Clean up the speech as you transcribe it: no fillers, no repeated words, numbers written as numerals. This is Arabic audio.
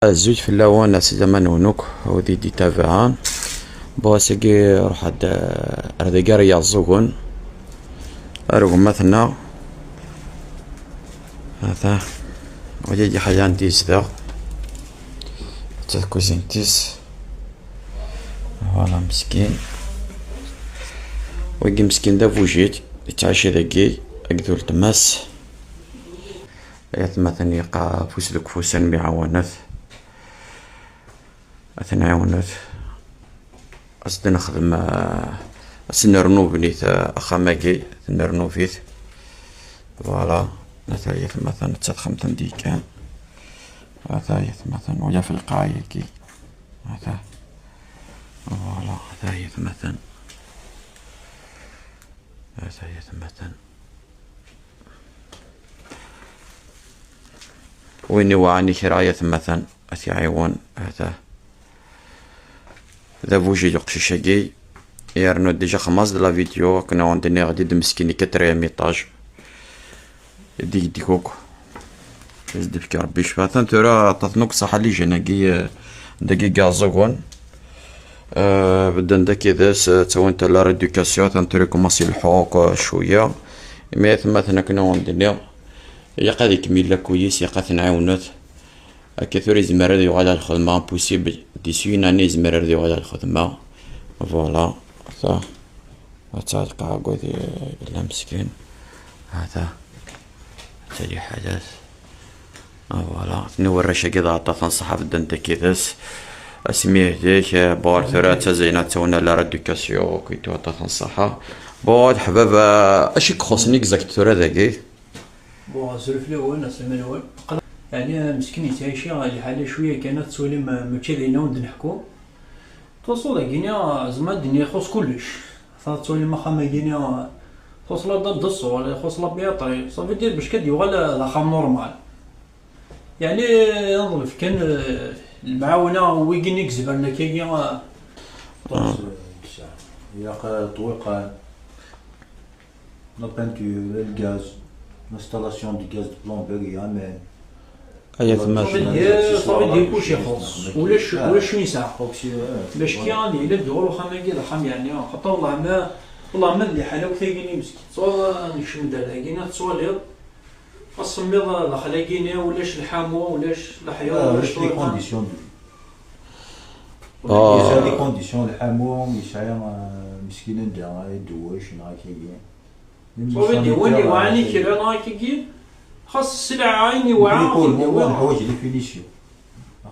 الزوج في اللوان سيدا منونوك ودي دي تابعان بواسكي روح هاد قاري الزوغون أروغ مثلا هذا وجي حيان ديس ذا تاكوزين تيس فوالا مسكين ويجي مسكين دا فوجيت يتعشى ذاكي أقدر تماس مثلا يقع فوس ذوك فوسان بيعاونث أثناء أصدق نخدم أسنرنو بنيت أخاماكي نرنو فيت فوالا نتايا مثلا تتخم تنديكا هذا مثلا ويا في القاية كي هذا فوالا هذا مثلا ويني وعني كراية مثلا أتي عيون هذا ذا بوجي يقشي شاقي يارنو ديجا خماس دلا فيديو كنا عندنا غادي دمسكيني كتريا ميطاج ديكوك يزدي بك ربي شفا ترى عطاتنوك صح لي جناكي داكي غازوغون بدن داكي ذاس تو انت لا ريدوكاسيون تنتري كوماسي الحوق شويه مي مثلا كنا عندنا يا قادي كميل لا كويس يا قاد نعاونوت كثر يزمر هذا يغادي الخدمه بوسيبل ديسي اني يزمر هذا يغادي الخدمه فوالا هذا تلقى لا مسكين هذا تالي حدث فوالا نورا شاكي عطا تنصح بدن تكيدس اسميه ديك بور ثلاثة زينات تونا لا ريدوكاسيون كيتو عطا تنصحها بود حباب اشي خصني اكزاكت ثورا ذاكي بون سولف الاول اسلم الاول يعني مسكين يتعيشي الحالة شوية كانت تسولي ماشي لينا ود نحكو توصل كينيا زعما الدنيا يخص كلش تسولي ما خاما كينيا توصل ضد الصور يخص لا بياطري صافي دير باش كديوغا لا خام نورمال يعني نظرف كان المعاونة ويجي نكذب أنا كي يا طويقة لا بانتور الغاز l'installation du gaz de plomberie عمان أي ثما صافي ديال كلشي يخلص ولا شنو يساع باش كي غادي إلا دور وخا كي الخام يعني خاطر والله ما اللي حاله كاينين مسكين صواب نشم دار كاينه تصواليض الصميض لا خلاكيني ولاش الحامو ولاش الحيوان ولاش لي كونديسيون لي كونديسيون الحامو يسعى مسكين دا يدوش ناكي صافي ديواني واني كيرا ناكي خاص السلعه عيني وعاقل هو الحوايج لي فينيسيون